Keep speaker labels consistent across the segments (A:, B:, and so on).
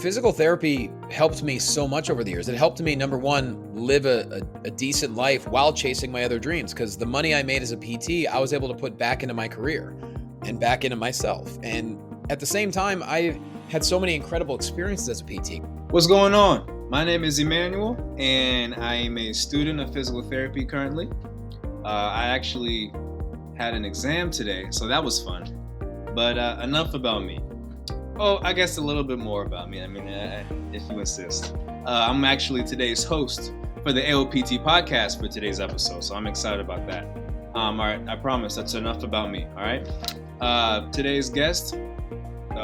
A: Physical therapy helped me so much over the years. It helped me, number one, live a decent life while chasing my other dreams, because the money I made as a PT, I was able to put back into my career and back into myself. And at the same time, I had so many incredible experiences as a PT.
B: What's going on? My name is Emmanuel, and I am a student of physical therapy currently. I actually had an exam today, so that was fun. But enough about me. Oh, I guess a little bit more about me. If you insist. I'm actually today's host for the Aopt podcast for today's episode, so I'm excited about that. All right, I promise that's enough about me, all right? Today's guest,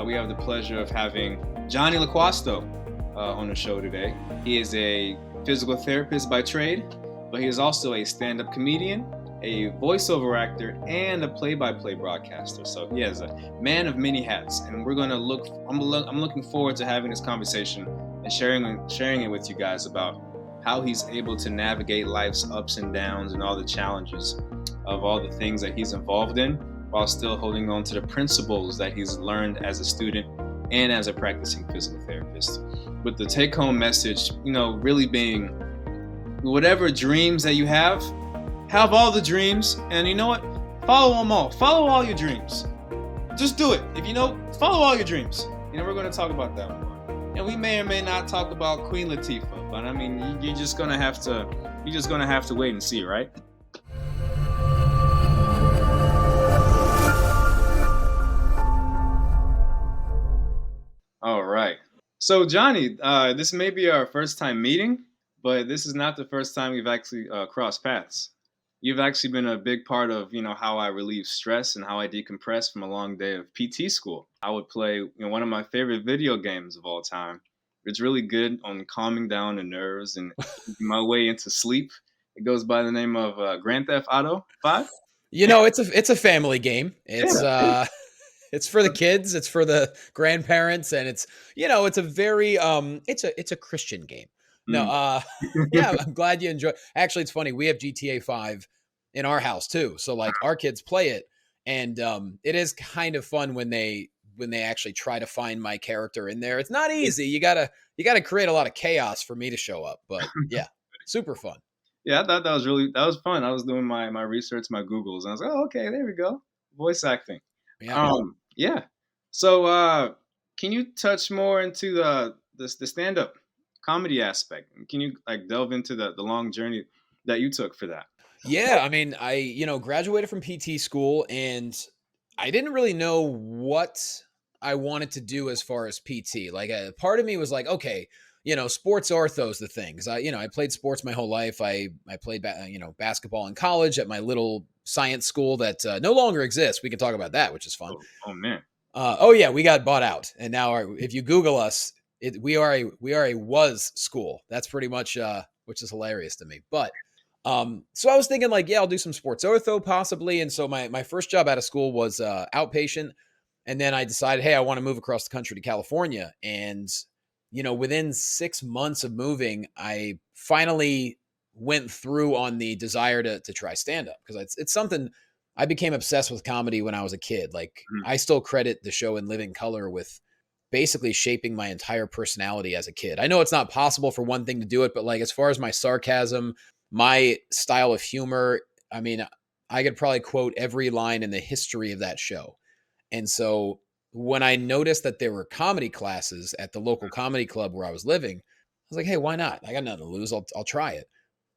B: we have the pleasure of having Johnny Loquasto on the show today. He is a physical therapist by trade, but he is also a stand-up comedian, a voiceover actor, and a play-by-play broadcaster. So he is a man of many hats, and we're gonna I'm looking forward to having this conversation and sharing it with you guys about how he's able to navigate life's ups and downs and all the challenges of all the things that he's involved in, while still holding on to the principles that he's learned as a student and as a practicing physical therapist. With the take-home message, really being whatever dreams that you have all the dreams, and you know what? Follow them all. Follow all your dreams. Just do it. Follow all your dreams. We're going to talk about that more. And we may or may not talk about Queen Latifah, but you're just going to have to wait and see, right? All right. So Johnny, this may be our first time meeting, but this is not the first time we've actually crossed paths. You've actually been a big part of, how I relieve stress and how I decompress from a long day of PT school. I would play, one of my favorite video games of all time. It's really good on calming down the nerves and my way into sleep. It goes by the name of Grand Theft Auto 5.
A: It's a family game. It's for the kids, it's for the grandparents, and it's a very it's a Christian game. No, yeah, I'm glad you enjoy. Actually, it's funny. We have GTA 5 in our house too, so like our kids play it, and it is kind of fun when they actually try to find my character in there. It's not easy. You gotta create a lot of chaos for me to show up, but yeah, super fun.
B: Yeah, I thought that was fun. I was doing my research, my Googles, and I was like, oh, okay, there we go, voice acting. Yeah. So, can you touch more into the stand-up comedy aspect? Can you delve into the long journey that you took for that?
A: Yeah, I graduated from PT school, and I didn't really know what I wanted to do as far as PT. Like, a part of me was like, okay, sports ortho's the thing. 'Cause I played sports my whole life. I played basketball in college at my little science school that no longer exists. We can talk about that, which is fun.
B: Oh man.
A: Oh yeah, we got bought out, and now if you Google us, we are a was school. That's pretty much which is hilarious to me. But so I was thinking like, yeah, I'll do some sports ortho possibly. And so my first job out of school was outpatient, and then I decided, hey, I want to move across the country to California. And within 6 months of moving, I finally went through on the desire to try stand up, because it's something. I became obsessed with comedy when I was a kid. Like, I still credit the show In Living Color with basically shaping my entire personality as a kid. I know it's not possible for one thing to do it, but like, as far as my sarcasm, my style of humor, I could probably quote every line in the history of that show. And so when I noticed that there were comedy classes at the local comedy club where I was living, I was like, hey, why not? I got nothing to lose. I'll try it.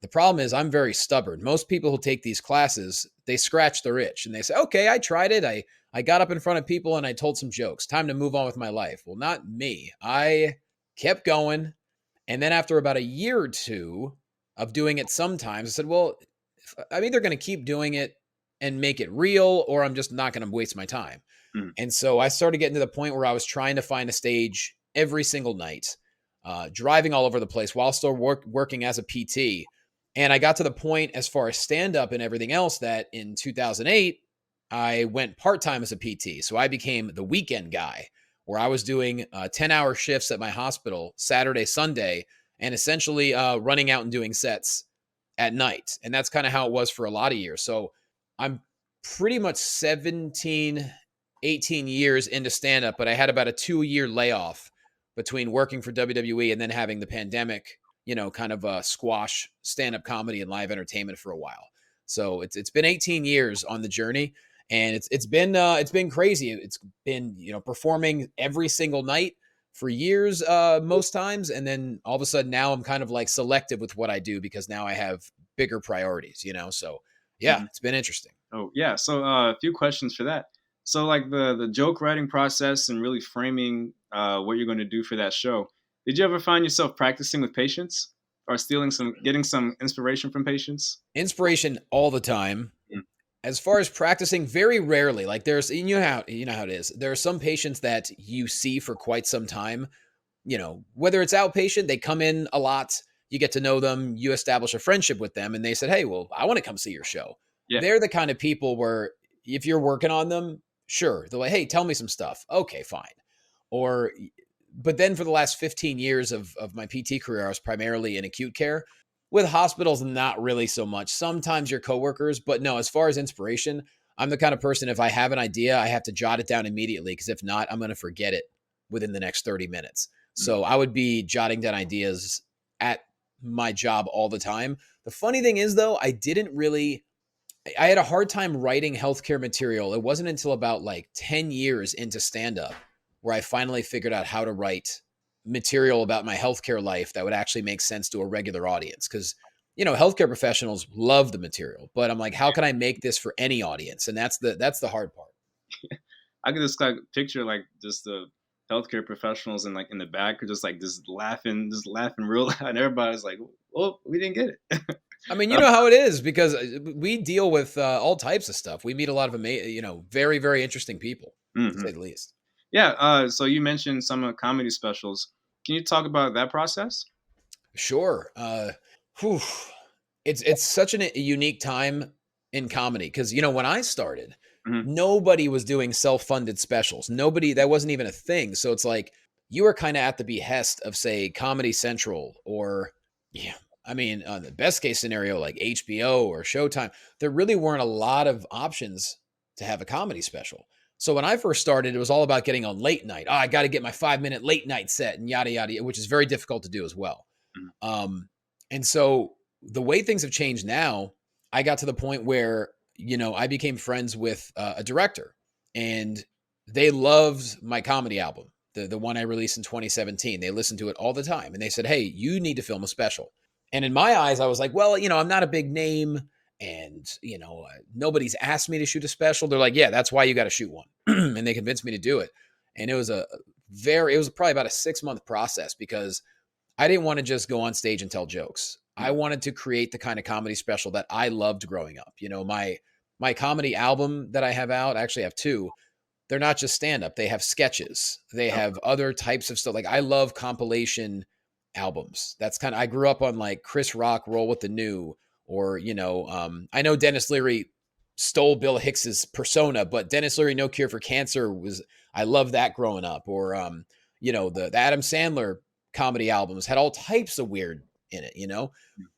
A: The problem is I'm very stubborn. Most people who take these classes, they scratch their itch and they say, okay, I tried it. I got up in front of people and I told some jokes. Time to move on with my life. Well, not me. I kept going. And then after about a year or two of doing it sometimes, I said, well, I'm either going to keep doing it and make it real, or I'm just not going to waste my time. And so I started getting to the point where I was trying to find a stage every single night, driving all over the place while still working as a PT. And I got to the point, as far as stand-up and everything else, that in 2008, I went part-time as a PT. So I became the weekend guy, where I was doing 10-hour shifts at my hospital, Saturday, Sunday, and essentially running out and doing sets at night. And that's kind of how it was for a lot of years. So I'm pretty much 17, 18 years into stand-up, but I had about a 2-year layoff between working for WWE and then having the pandemic, kind of squash stand-up comedy and live entertainment for a while. So it's been 18 years on the journey, and it's been crazy. It's been performing every single night for years, most times, and then all of a sudden now I'm kind of like selective with what I do because now I have bigger priorities. So yeah,
B: Mhm.
A: it's been interesting.
B: Oh yeah. So a few questions for that. So like the joke writing process and really framing what you're going to do for that show. Did you ever find yourself practicing with patients or getting some inspiration from patients?
A: Inspiration all the time.
B: Mm.
A: As far as practicing, very rarely. Like there's you know how it is. There are some patients that you see for quite some time. Whether it's outpatient, they come in a lot, you get to know them, you establish a friendship with them, and they said, "Hey, well, I want to come see your show."
B: Yeah.
A: They're the kind of people where if you're working on them, sure, they're like, "Hey, tell me some stuff." Okay, fine. Or but then for the last 15 years of my PT career, I was primarily in acute care. With hospitals, not really so much. Sometimes your coworkers, but no, as far as inspiration, I'm the kind of person, if I have an idea, I have to jot it down immediately because if not, I'm going to forget it within the next 30 minutes.
B: Mm.
A: So I would be jotting down ideas at my job all the time. The funny thing is, though, I had a hard time writing healthcare material. It wasn't until about like 10 years into stand up where I finally figured out how to write material about my healthcare life that would actually make sense to a regular audience. Cause, healthcare professionals love the material, but I'm like, how can I make this for any audience? And that's the hard part.
B: I could just like picture like just the healthcare professionals and like in the back are just laughing real loud, and everybody's like, "Well, we didn't get it."
A: I mean, you know how it is because we deal with all types of stuff. We meet a lot of very, very interesting people, to
B: Hmm.
A: say the least.
B: Yeah. So you mentioned some comedy specials. Can you talk about that process?
A: Sure. Whew. It's such a unique time in comedy because when I started,
B: Hmm.
A: nobody was doing self-funded specials. Nobody that wasn't even a thing. So it's like you were kind of at the behest of say Comedy Central or yeah, I mean, on the best case scenario like HBO or Showtime. There really weren't a lot of options to have a comedy special. So when I first started, it was all about getting on late night. Oh, I got to get my 5-minute late night set and yada yada, which is very difficult to do as well. Um, and so the way things have changed now, I got to the point where, I became friends with a director and they loved my comedy album, the one I released in 2017. They listened to it all the time and they said, "Hey, you need to film a special." And in my eyes, I was like, well, I'm not a big name and, nobody's asked me to shoot a special. They're like, "Yeah, that's why you got to shoot one." And they convinced me to do it. And it was probably about a 6-month process because I didn't want to just go on stage and tell jokes. I wanted to create the kind of comedy special that I loved growing up. My comedy album that I have out, I actually have two. They're not just stand up. They have sketches. They have other types of stuff. Like I love compilation albums. That's kind of I grew up on like Chris Rock Roll with the New or I know Dennis Leary stole Bill Hicks's persona, but Dennis Leary No Cure for Cancer was I love that growing up or the Adam Sandler comedy albums had all types of weird in it.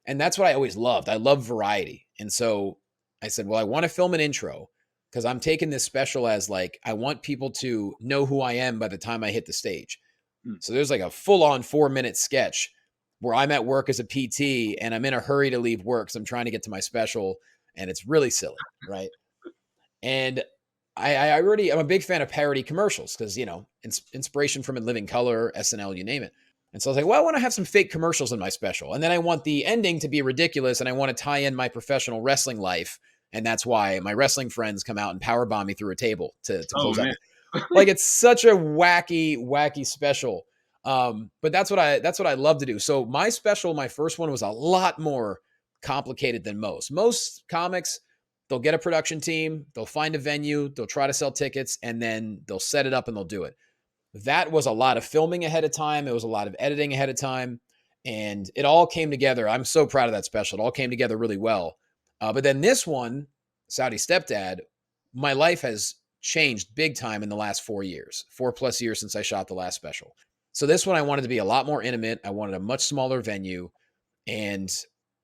A: And that's what I always loved. I love variety. And so I said, well, I want to film an intro because I'm taking this special as like, I want people to know who I am by the time I hit the stage.
B: Mm.
A: So there's like a full on 4-minute sketch where I'm at work as a PT and I'm in a hurry to leave work. So I'm trying to get to my special and it's really silly. Right. And I'm a big fan of parody commercials because, inspiration from In Living Color, SNL, you name it. And so I was like, well, I want to have some fake commercials in my special. And then I want the ending to be ridiculous and I want to tie in my professional wrestling life. And that's why my wrestling friends come out and powerbomb me through a table to
B: Oh
A: close out.
B: man.
A: Like it's such a wacky special. But that's what I love to do. So my special, my first one was a lot more complicated than most. Most comics, they'll get a production team, they'll find a venue, they'll try to sell tickets, and then they'll set it up and they'll do it. That was a lot of filming ahead of time. It was a lot of editing ahead of time. And it all came together. I'm so proud of that special. It all came together really well. But then this one, Saudi Stepdad, my life has changed big time in the last 4 years, 4+ years since I shot the last special. So this one, I wanted to be a lot more intimate. I wanted a much smaller venue. And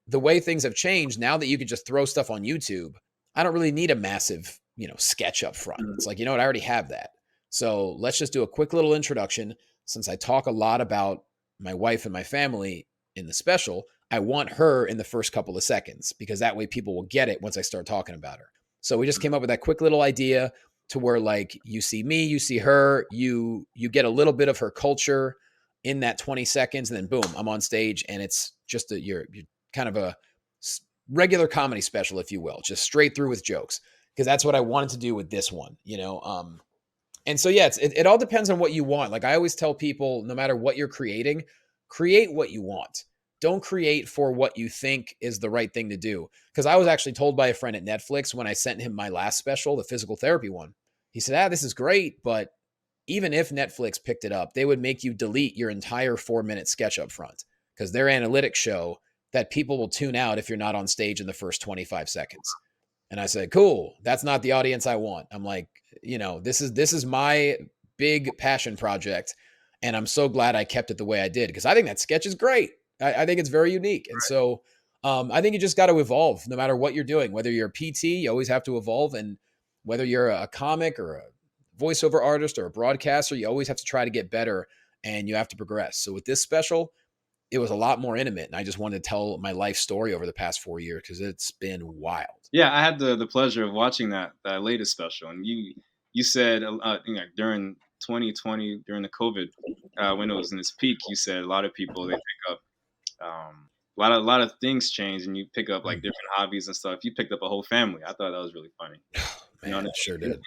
A: the way things have changed now that you can just throw stuff on YouTube, I don't really need a massive, sketch up front. It's like, you know what? I already have that. So let's just do a quick little introduction. since I talk a lot about my wife and my family in the special, I want her in the first couple of seconds because that way people will get it once I start talking about her. So we just came up with that quick little idea to where like you see me, you see her, you get a little bit of her culture in that 20 seconds, and then boom, I'm on stage, and it's just you're kind of a regular comedy special, if you will, just straight through with jokes, because that's what I wanted to do with this one, you know. And so yeah, it all depends on what you want. Like I always tell people, no matter what you're creating, create what you want. Don't create for what you think is the right thing to do. Because I was actually told by a friend at Netflix when I sent him my last special, the physical therapy one. He said, this is great, but even if Netflix picked it up, they would make you delete your entire 4-minute sketch up front because their analytics show that people will tune out if you're not on stage in the first 25 seconds. And I said, cool, that's not the audience I want. I'm like, you know, this is my big passion project. And I'm so glad I kept it the way I did because I think that sketch is great. I think it's very unique. And so I think you just got to evolve no matter what you're doing. Whether you're a PT, you always have to evolve. And whether you're a comic or a voiceover artist or a broadcaster, you always have to try to get better and you have to progress. So with this special, it was a lot more intimate. And I just wanted to tell my life story over the past 4 years because it's been wild.
B: Yeah, I had the pleasure of watching that latest special, and you said during 2020 during the COVID when it was in its peak, you said a lot of people they pick up a lot of things change, and you pick up like different hobbies and stuff. You picked up a whole family. I thought that was really funny.
A: Man, it sure did.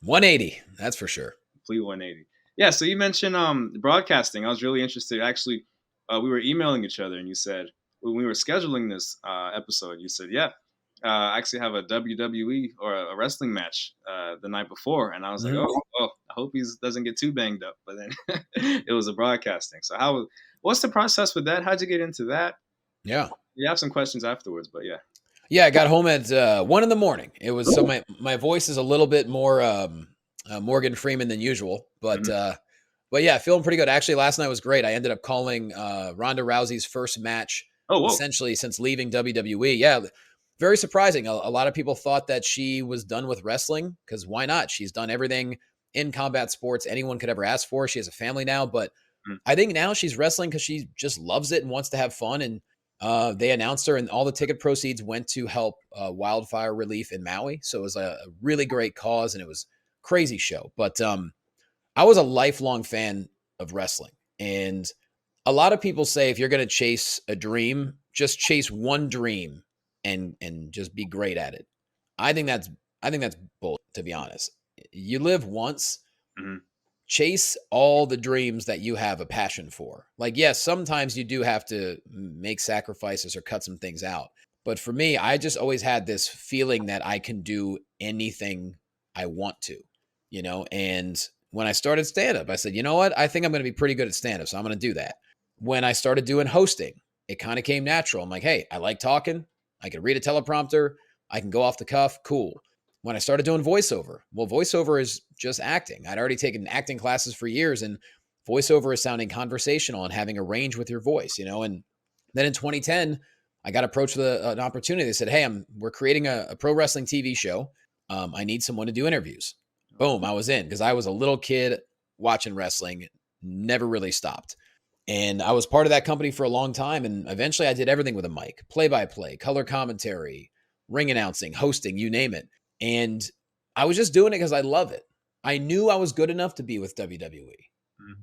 A: 180, that's for sure.
B: Complete 180. Yeah. So you mentioned broadcasting. I was really interested. Actually, we were emailing each other, and you said when we were scheduling this episode, you said, yeah. I actually have a WWE or a wrestling match the night before, and I was like, oh, I hope he doesn't get too banged up. But then it was a broadcasting. So what's the process with that? How'd you get into that?
A: Yeah,
B: you have some questions afterwards, but yeah.
A: Yeah, I got home at 1 a.m. It was so my voice is a little bit more Morgan Freeman than usual, but yeah, feeling pretty good. Actually, last night was great. I ended up calling Ronda Rousey's first match essentially since leaving WWE. Yeah. Very surprising. A lot of people thought that she was done with wrestling because why not? She's done everything in combat sports anyone could ever ask for. She has a family now, but I think now she's wrestling because she just loves it and wants to have fun. And they announced her, and all the ticket proceeds went to help wildfire relief in Maui. So it was a really great cause, and it was a crazy show. But I was a lifelong fan of wrestling, and a lot of people say if you're going to chase a dream, just chase one dream and just be great at it. I think that's bull, to be honest. You live once. Chase all the dreams that you have a passion for. Like, yes, sometimes you do have to make sacrifices or cut some things out. But for me, I just always had this feeling that I can do anything I want to, you know? And when I started stand-up, I said, you know what? I think I'm going to be pretty good at stand-up, so I'm going to do that. When I started doing hosting, it kind of came natural. I'm like, hey, I like talking. I can read a teleprompter. I can go off the cuff. Cool. When I started doing voiceover, well, voiceover is just acting. I'd already taken acting classes for years, and voiceover is sounding conversational and having a range with your voice, you know? And then in 2010, I got approached with an opportunity. They said, hey, we're creating a pro wrestling TV show. I need someone to do interviews. Boom, I was in because I was a little kid watching wrestling, never really stopped. And I was part of that company for a long time. And eventually I did everything with a mic, play-by-play, color commentary, ring announcing, hosting, you name it. And I was just doing it because I love it. I knew I was good enough to be with WWE,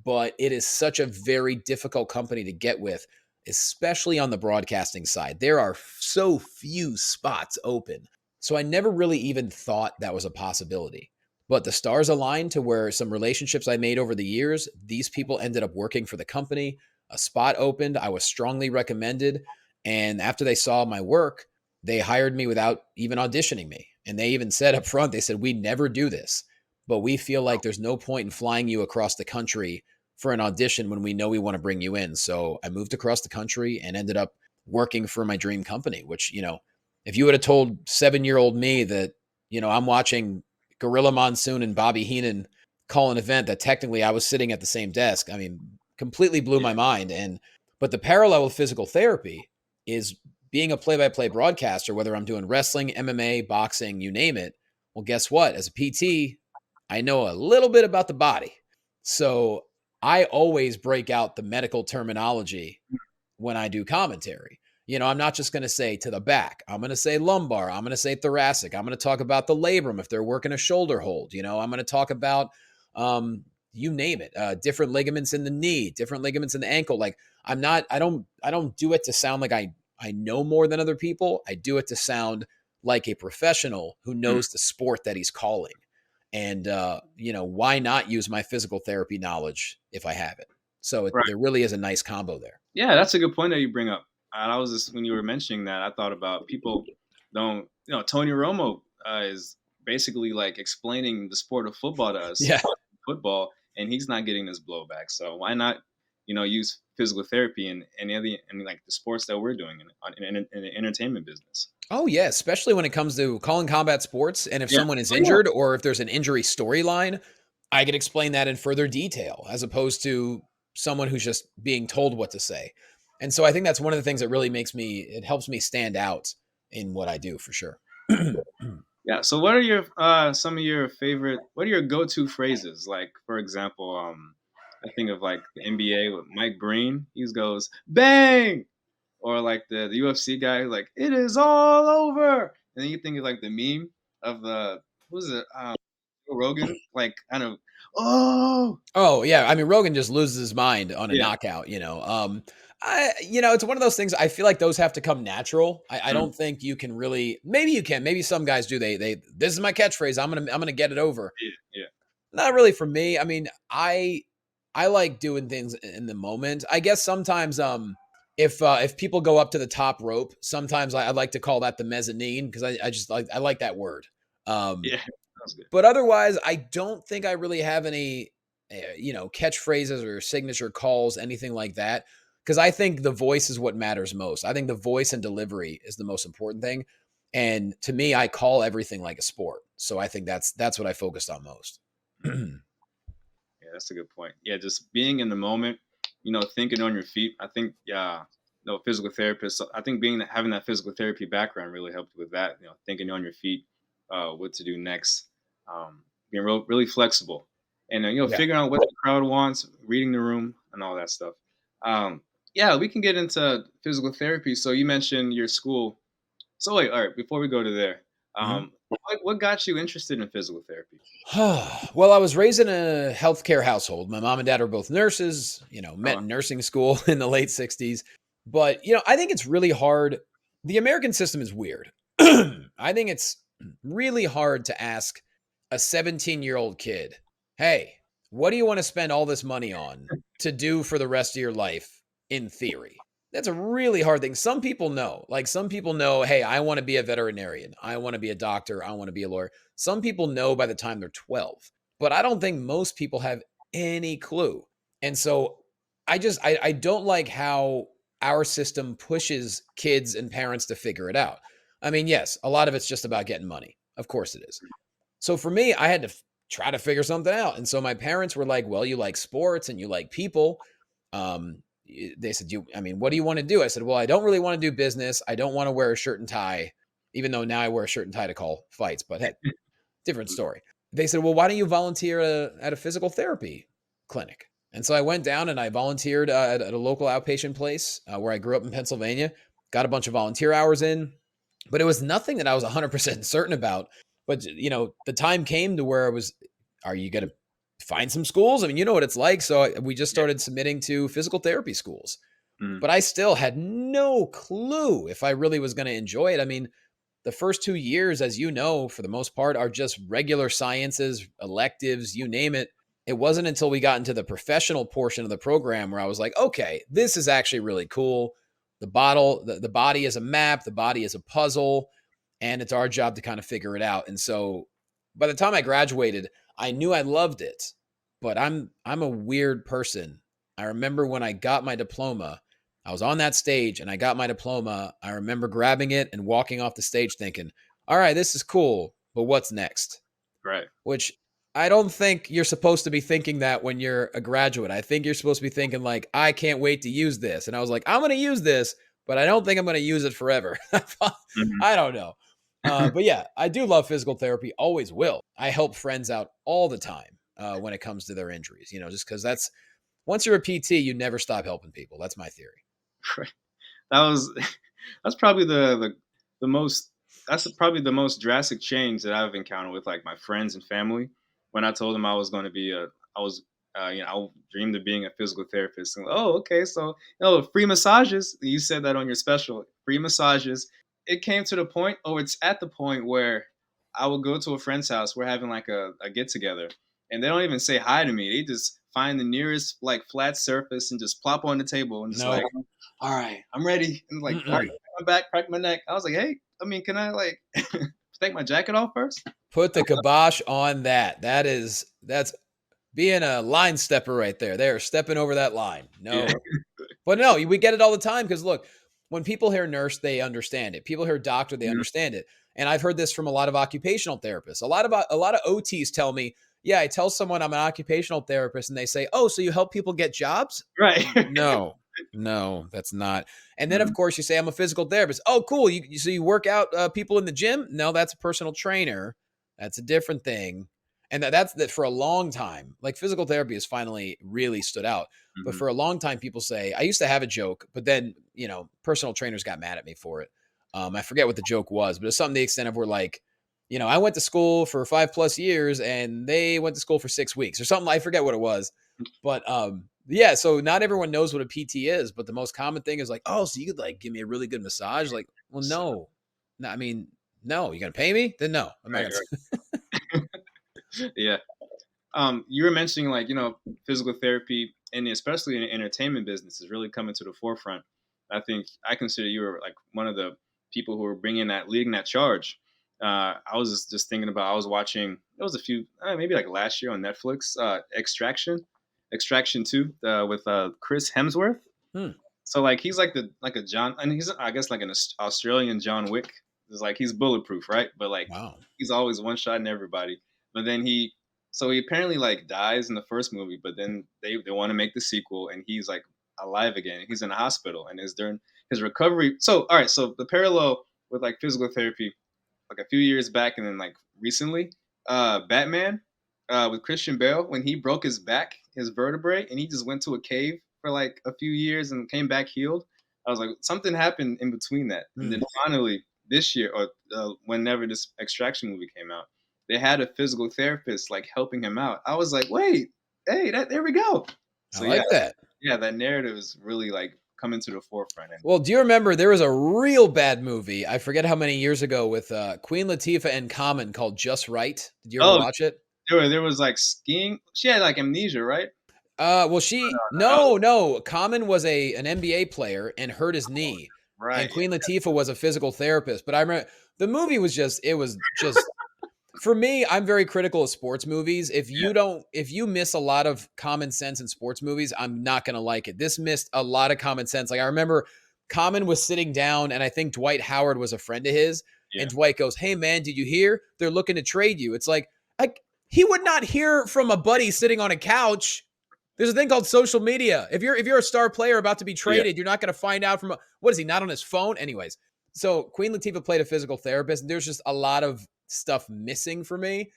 A: but it is such a very difficult company to get with, especially on the broadcasting side. There are so few spots open. So I never really even thought that was a possibility. But the stars aligned to where some relationships I made over the years, these people ended up working for the company. A spot opened. I was strongly recommended. And after they saw my work, they hired me without even auditioning me. And they even said up front, they said, we never do this, but we feel like there's no point in flying you across the country for an audition when we know we want to bring you in. So I moved across the country and ended up working for my dream company, which, you know, if you would have told 7-year-old me that, you know, I'm watching Gorilla Monsoon and Bobby Heenan call an event that technically I was sitting at the same desk, I mean, completely blew my mind. But the parallel with physical therapy is being a play-by-play broadcaster, whether I'm doing wrestling, MMA, boxing, you name it. Well, guess what? As a PT, I know a little bit about the body. So I always break out the medical terminology when I do commentary. I'm not just going to say to the back. I'm going to say lumbar. I'm going to say thoracic. I'm going to talk about the labrum if they're working a shoulder hold. I'm going to talk about, you name it, different ligaments in the knee, different ligaments in the ankle. Like I don't do it to sound like I know more than other people. I do it to sound like a professional who
B: Mm,
A: knows the sport that he's calling. And, why not use my physical therapy knowledge if I have it? So
B: right.
A: there really is a nice combo there.
B: Yeah, that's a good point that you bring up. I was just when you were mentioning that, I thought about people don't. Tony Romo is basically like explaining the sport of football to us,
A: Yeah.
B: football, and he's not getting this blowback. So why not, use physical therapy and any other and like the sports that we're doing in the entertainment business.
A: Oh, yeah, especially when it comes to calling combat sports. And if
B: Yeah.
A: someone is
B: Oh, yeah.
A: injured or if there's an injury storyline, I can explain that in further detail as opposed to someone who's just being told what to say. And so I think that's one of the things that really it helps me stand out in what I do for sure.
B: Yeah. So, what are your some of your favorite? What are your go-to phrases? Like, for example, I think of like the NBA with Mike Breen. He goes bang, or like the UFC guy, like it is all over. And then you think of like the meme of the who's it? Joe Rogan, like kind of oh
A: Oh yeah, I mean Rogan just loses his mind on a
B: yeah,
A: knockout. It's one of those things. I feel like those have to come natural. I
B: mm,
A: don't think you can really. Maybe you can. Maybe some guys do. They this is my catchphrase. I'm gonna get it over.
B: yeah, yeah,
A: Not really for me. I mean, I like doing things in the moment. I guess sometimes if people go up to the top rope, sometimes I like to call that the mezzanine because I just I like that word. Um,
B: yeah. That was good.
A: but otherwise, I don't think I really have any, catchphrases or signature calls, anything like that. Because I think the voice is what matters most. I think the voice and delivery is the most important thing. And to me, I call everything like a sport. So I think that's what I focused on most.
B: Mm. Yeah, that's a good point. Yeah, just being in the moment, thinking on your feet. I think, yeah, no physical therapist. I think having that physical therapy background really helped with that. Thinking on your feet, what to do next, being really flexible, and
A: Yeah.
B: figuring out what the crowd wants, reading the room, and all that stuff. Um, yeah, we can get into physical therapy. So you mentioned your school. So wait, all right, before we go to there,
A: Mhm.
B: what got you interested in physical therapy?
A: Well, I was raised in a healthcare household. My mom and dad are both nurses, met
B: Oh,
A: in nursing school in the late 60s. But, I think it's really hard. The American system is weird. I think it's really hard to ask a 17-year-old kid, hey, what do you want to spend all this money on to do for the rest of your life in theory? That's a really hard thing. Some people know, like some people know, hey, I want to be a veterinarian. I want to be a doctor. I want to be a lawyer. Some people know by the time they're 12, but I don't think most people have any clue. And so I don't like how our system pushes kids and parents to figure it out. I mean, yes, a lot of it's just about getting money. Of course it is. So for me, I had to try to figure something out. And so my parents were like, "Well, you like sports and you like people." They said, I mean, what do you want to do?" I said, "Well, I don't really want to do business. I don't want to wear a shirt and tie, even though now I wear a shirt and tie to call fights, but hey, different story." They said, "Well, why don't you volunteer at a physical therapy clinic?" And so I went down and I volunteered at a local outpatient place where I grew up in Pennsylvania, got a bunch of volunteer hours in, but it was nothing that I was 100% certain about. But, the time came to where are you going to find some schools? I mean, you know what it's like. So we just
B: yeah.
A: started submitting to physical therapy schools,
B: Mm,
A: but I still had no clue if I really was going to enjoy it. I mean, the first 2 years, as you know, for the most part, are just regular sciences, electives, you name it. It wasn't until we got into the professional portion of the program where I was like, okay, this is actually really cool. The body is a map, the body is a puzzle, and it's our job to kind of figure it out. And so by the time I graduated, I knew I loved it, but I'm a weird person. I remember when I got my diploma, I was on that stage and I got my diploma. I remember grabbing it and walking off the stage thinking, all right, this is cool, but what's next?
B: right.
A: Which I don't think you're supposed to be thinking that when you're a graduate. I think you're supposed to be thinking, like, I can't wait to use this. And I was like, I'm going to use this, but I don't think I'm going to use it forever.
B: Mhm.
A: I don't know. But yeah, I do love physical therapy, always will. I help friends out all the time when it comes to their injuries, just because once you're a PT, you never stop helping people. That's my theory.
B: That was that's probably the most that's probably the most drastic change that I've encountered with like my friends and family. When I told them I was going to be a I was I dreamed of being a physical therapist. And, oh, okay, so free massages. You said that on your special, free massages. It came to the point, it's at the point where I would go to a friend's house. We're having like a get together, and they don't even say hi to me. They just find the nearest like flat surface and just plop on the table and just
A: No.
B: like, all right, I'm ready. And like, crack my back, crack my neck. I was like, hey, I mean, can I like take my jacket off first?
A: Put the kibosh on that. That's being a line stepper right there. They're stepping over that line. No.
B: Yeah.
A: But no, we get it all the time because look, when people hear nurse, they understand it. People hear doctor, they understand it. And I've heard this from a lot of occupational therapists. A lot of OTs tell me, yeah, I tell someone I'm an occupational therapist and they say, oh, so you help people get jobs?
B: Right.
A: No, that's not. And then, of course, you say I'm a physical therapist. Oh, cool. So you work out people in the gym? No, that's a personal trainer. That's a different thing. And that's that for a long time. Like physical therapy has finally really stood out. But for a long time, people say, I used to have a joke, but then, personal trainers got mad at me for it. I forget what the joke was, but it's something to the extent of we're like, I went to school for 5+ years and they went to school for 6 weeks or something. I forget what it was. But yeah, so not everyone knows what a PT is, but the most common thing is like, oh, so you could like give me a really good massage? Like, well, no. I mean, no, you're gonna pay me? Then no, I'm not gonna.
B: Yeah. You were mentioning like, physical therapy and especially in the entertainment business is really coming to the forefront. I consider you were like one of the people who were leading that charge. I was just thinking about, I was watching, it was a few, maybe like last year on Netflix, Extraction 2 with Chris Hemsworth. So like he's like a John, and he's I guess like an Australian John Wick. It's like he's bulletproof, right? But like he's always one shot in everybody. But then he apparently like dies in the first movie, but then they want to make the sequel, and he's like alive again. He's in a hospital and is during his recovery. So all right, so the parallel with like physical therapy, like a few years back, and then like recently, Batman with Christian Bale when he broke his back, his vertebrae, and he just went to a cave for like a few years and came back healed. I was like, something happened in between that, and then finally this year or whenever this Extraction movie came out, they had a physical therapist like helping him out. I was like, wait, hey, there we go. So
A: I like that.
B: Yeah, that narrative is really like coming to the forefront.
A: Well, do you remember there was a real bad movie? I forget how many years ago with Queen Latifah and Common called Just Right. Did you ever watch it?
B: There was like skiing. She had like amnesia, right?
A: Well, no. Common was an NBA player and hurt his knee.
B: Right.
A: And Queen Latifah was a physical therapist. But I remember the movie was just for me, I'm very critical of sports movies. If you miss a lot of common sense in sports movies, I'm not going to like it. This missed a lot of common sense. Like I remember Common was sitting down and I think Dwight Howard was a friend of his. Yeah. And Dwight goes, hey man, did you hear? They're looking to trade you. It's like, he would not hear from a buddy sitting on a couch. There's a thing called social media. If you're a star player about to be traded, you're not going to find out from what is he not on his phone? Anyways, so Queen Latifah played a physical therapist. And there's just a lot of stuff missing for me.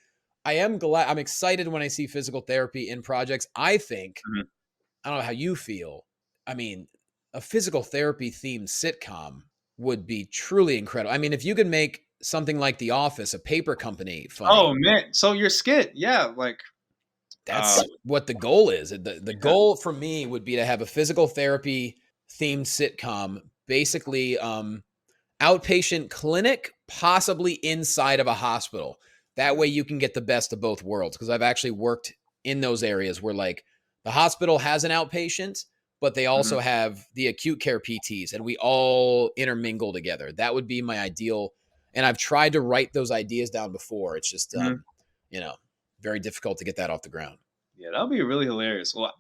A: I'm excited when I see physical therapy in projects. I think, I don't know how you feel. I mean, a physical therapy themed sitcom would be truly incredible. I mean, if you could make something like The Office, a paper company funny.
B: Oh man, so your skit, yeah, like
A: that's what the goal is. The goal for me would be to have a physical therapy themed sitcom, basically outpatient clinic, possibly inside of a hospital. That way you can get the best of both worlds. Because I've actually worked in those areas where like the hospital has an outpatient, but they also have the acute care PTs and we all intermingle together. That would be my ideal. And I've tried to write those ideas down before. It's just, very difficult to get that off the ground.
B: Yeah, that would be really hilarious. Well,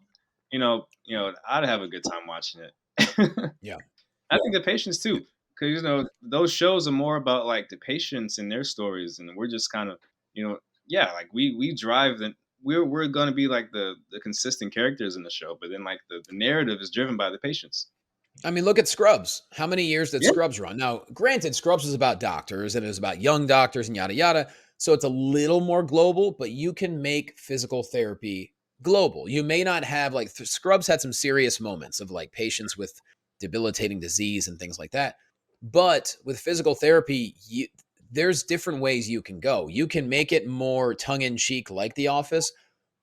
B: I'd have a good time watching it.
A: Yeah.
B: I think the patients too. Because those shows are more about like the patients and their stories, and we're just kind of like we drive the we're gonna be like the consistent characters in the show, but then like the narrative is driven by the patients.
A: I mean, look at Scrubs. How many years did Scrubs run? Now, granted, Scrubs is about doctors and it was about young doctors and yada yada, so it's a little more global. But you can make physical therapy global. You may not have like Scrubs had some serious moments of like patients with debilitating disease and things like that. But with physical therapy, there's different ways you can go. You can make it more tongue in cheek, like The Office,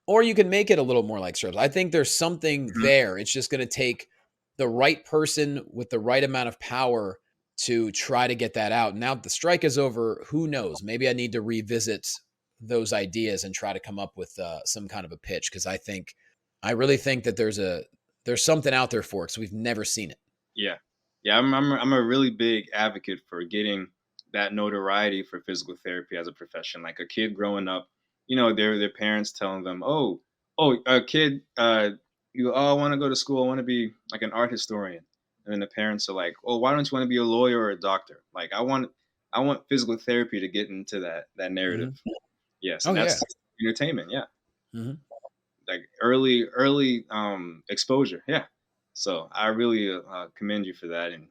A: or you can make it a little more like Scrubs. I think there's something
B: Mhm.
A: there. It's just going to take the right person with the right amount of power to try to get that out. Now that the strike is over, who knows? Maybe I need to revisit those ideas and try to come up with some kind of a pitch, because I really think that there's something out there for it, because we've never seen it.
B: Yeah, yeah. I'm a really big advocate for getting that notoriety for physical therapy as a profession. Like a kid growing up, their parents telling them, "Oh, a kid, I want to go to school. I want to be like an art historian." And then the parents are like, "Oh, why don't you want to be a lawyer or a doctor?" Like I want physical therapy to get into that narrative.
A: Mm-hmm.
B: Yes,
A: Oh
B: and
A: yeah.
B: that's entertainment. Yeah,
A: Mm-hmm.
B: like early exposure. Yeah, so I really commend you for that. And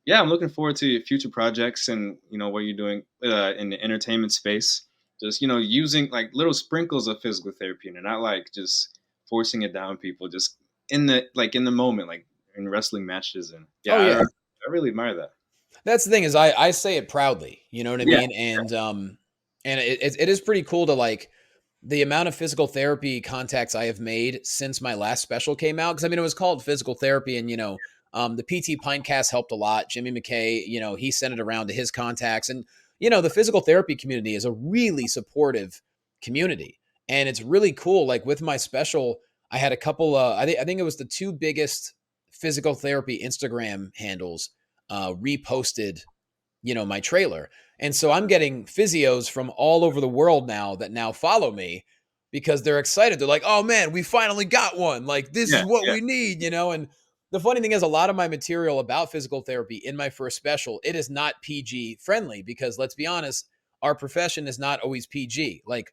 B: yeah, I'm looking forward to your future projects and what you're doing in the entertainment space. Just using like little sprinkles of physical therapy, and not like just forcing it down people. Just in the moment, like in wrestling matches. And yeah,
A: Oh
B: I
A: yeah.
B: really admire that.
A: That's the thing, is I say it proudly, you know what I
B: Yeah.
A: mean? And it is pretty cool to like the amount of physical therapy contacts I have made since my last special came out. Cause I mean, it was called physical therapy, and the PT Pinecast helped a lot. Jimmy McKay, he sent it around to his contacts, and the physical therapy community is a really supportive community. And it's really cool. Like with my special, I had a couple, I think it was the two biggest physical therapy Instagram handles reposted, my trailer. And so I'm getting physios from all over the world now that now follow me, because they're excited. They're like, "Oh man, we finally got one. Like this
B: Yeah.
A: is what
B: Yeah.
A: we need." And the funny thing is, a lot of my material about physical therapy in my first special, it is not PG friendly, because let's be honest, our profession is not always PG. Like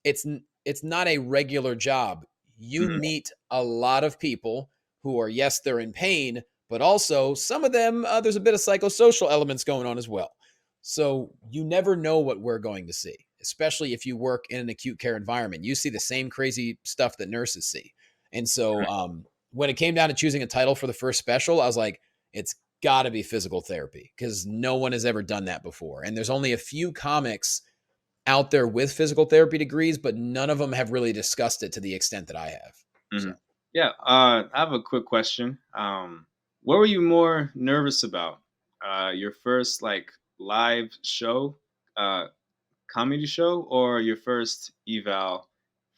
A: it's not a regular job. You
B: Mhm.
A: meet a lot of people who are, yes, they're in pain, but also some of them, there's a bit of psychosocial elements going on as well. So you never know what we're going to see, especially if you work in an acute care environment. You see the same crazy stuff that nurses see. And so when it came down to choosing a title for the first special, I was like, it's got to be physical therapy, because no one has ever done that before. And there's only a few comics out there with physical therapy degrees, but none of them have really discussed it to the extent that I have. So
B: Mhm. Yeah, I have a quick question. What were you more nervous about? Your first like live show, uh, comedy show, or your first eval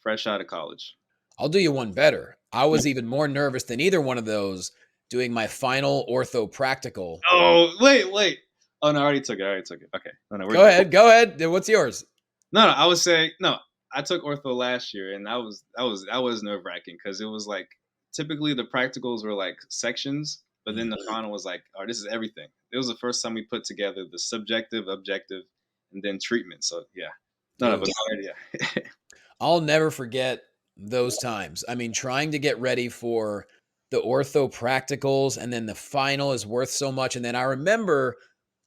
B: fresh out of college?
A: I'll do you one better. I was even more nervous than either one of those doing my final ortho practical.
B: Oh, wait. Oh no, I already took it. I already took it. Okay. No, no, we're
A: Go
B: good.
A: ahead. Go ahead. What's yours?
B: No, no, I would say no. I took ortho last year, and that was nerve wracking because it was like typically the practicals were like sections, but then
A: Mm.
B: the final was like, oh, this is everything. It was the first time we put together the subjective, objective, and then treatment. So yeah, no, no, but
A: Ooh.
B: yeah,
A: I'll never forget those times. I mean, trying to get ready for the ortho practicals, and then the final is worth so much. And then I remember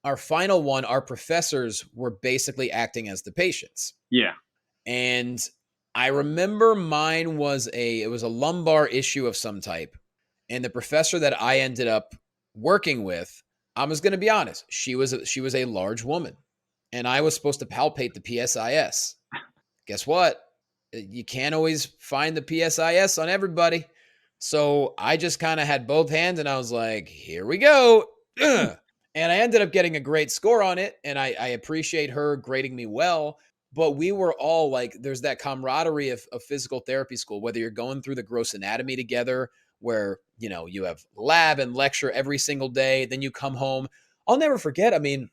A: our final one, our professors were basically acting as the patients.
B: yeah,
A: And I remember mine was it was a lumbar issue of some type. And the professor that I ended up working with, I was going to be honest, she was a large woman, and I was supposed to palpate the PSIS. Guess what? You can't always find the PSIS on everybody. So I just kind of had both hands, and I was like, here we go. Ugh. And I ended up getting a great score on it. And I appreciate her grading me well. But we were all like, there's that camaraderie of physical therapy school, whether you're going through the gross anatomy together, where, you have lab and lecture every single day. Then you come home. I'll never forget. I mean,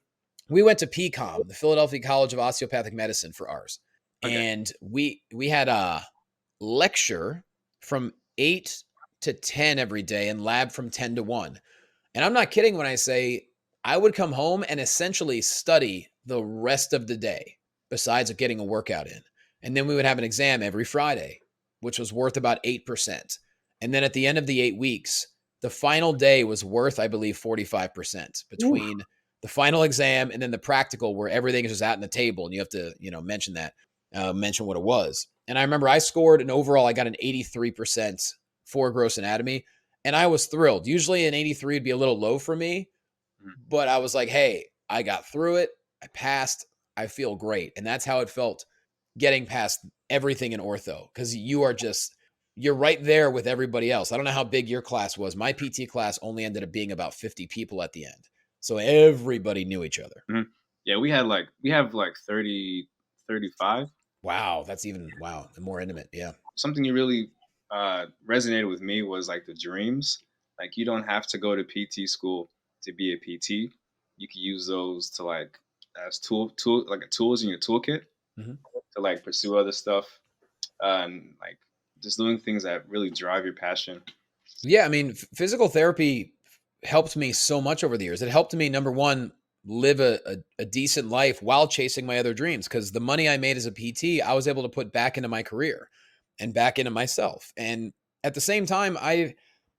A: we went to PCOM, the Philadelphia College of Osteopathic Medicine, for ours.
B: okay,
A: And we had a lecture from 8 to 10 every day, and lab from 10 to 1. And I'm not kidding when I say I would come home and essentially study the rest of the day, besides getting a workout in. And then we would have an exam every Friday, which was worth about 8%. And then at the end of the 8 weeks, the final day was worth, I believe, 45%
B: Ooh.
A: between the final exam and then the practical, where everything is just out on the table and you have to, mention that, mention what it was. And I remember I scored an overall, I got an 83% for gross anatomy. And I was thrilled. Usually an 83 would be a little low for me,
B: Mhm.
A: but I was like, hey, I got through it. I passed. I feel great. And that's how it felt getting past everything in ortho, because you're right there with everybody else. I don't know how big your class was. My PT class only ended up being about 50 people at the end. So everybody knew each other.
B: Mhm. Yeah, we have like 30, 35.
A: Wow. Wow. The more intimate. Yeah.
B: Something you really resonated with me was like the dreams. Like you don't have to go to PT school to be a PT. You can use those to like as tools in your toolkit
A: Mhm.
B: to like pursue other stuff, and like just doing things that really drive your passion.
A: Yeah, I mean, physical therapy helped me so much over the years. It helped me, number one, live a decent life while chasing my other dreams. Because the money I made as a PT, I was able to put back into my career and back into myself. And at the same time, I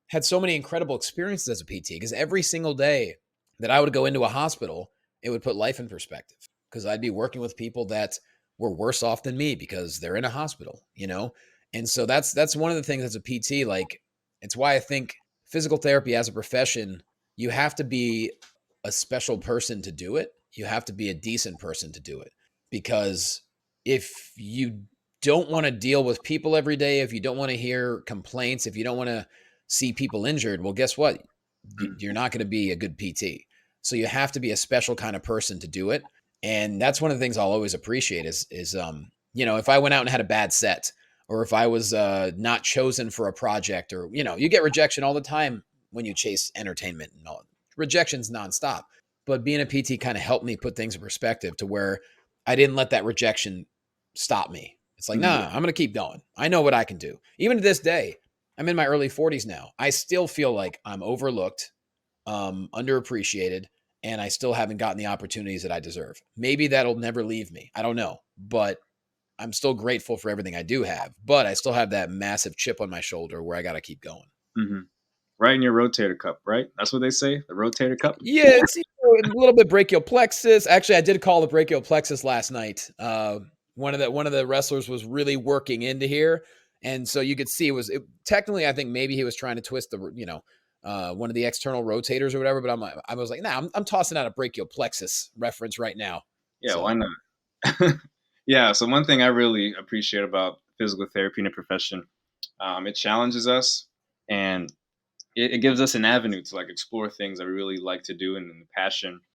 A: had so many incredible experiences as a PT, because every single day that I would go into a hospital, it would put life in perspective, because I'd be working with people that were worse off than me because they're in a hospital, you know? And so that's one of the things as a PT, like, it's why I think physical therapy as a profession, you have to be a special person to do it. You have to be a decent person to do it, because if you don't want to deal with people every day, if you don't want to hear complaints, if you don't want to see people injured, well, guess what?
B: Mhm.
A: You're not going to be a good PT. So you have to be a special kind of person to do it. And that's one of the things I'll always appreciate if I went out and had a bad set, or if I was not chosen for a project, or, you get rejection all the time when you chase entertainment and all. Rejection's nonstop. But being a PT kind of helped me put things in perspective to where I didn't let that rejection stop me. It's like,
B: Mhm.
A: nah, I'm going to keep going. I know what I can do. Even to this day, I'm in my early 40s now. I still feel like I'm overlooked, underappreciated, and I still haven't gotten the opportunities that I deserve. Maybe that'll never leave me. I don't know. But I'm still grateful for everything I do have. But I still have that massive chip on my shoulder where I got to keep going.
B: Mhm. Right in your rotator cup, right? That's what they say, the rotator cup.
A: Yeah, it's a little bit brachial plexus. Actually, I did call the brachial plexus last night. One of the wrestlers was really working into here, and so you could see technically. I think maybe he was trying to twist one of the external rotators or whatever. But I was like, nah, I'm tossing out a brachial plexus reference right now.
B: Yeah,
A: So
B: why not? Yeah. So one thing I really appreciate about physical therapy in a profession, it challenges us, and it gives us an avenue to like explore things that we really like to do and the passion.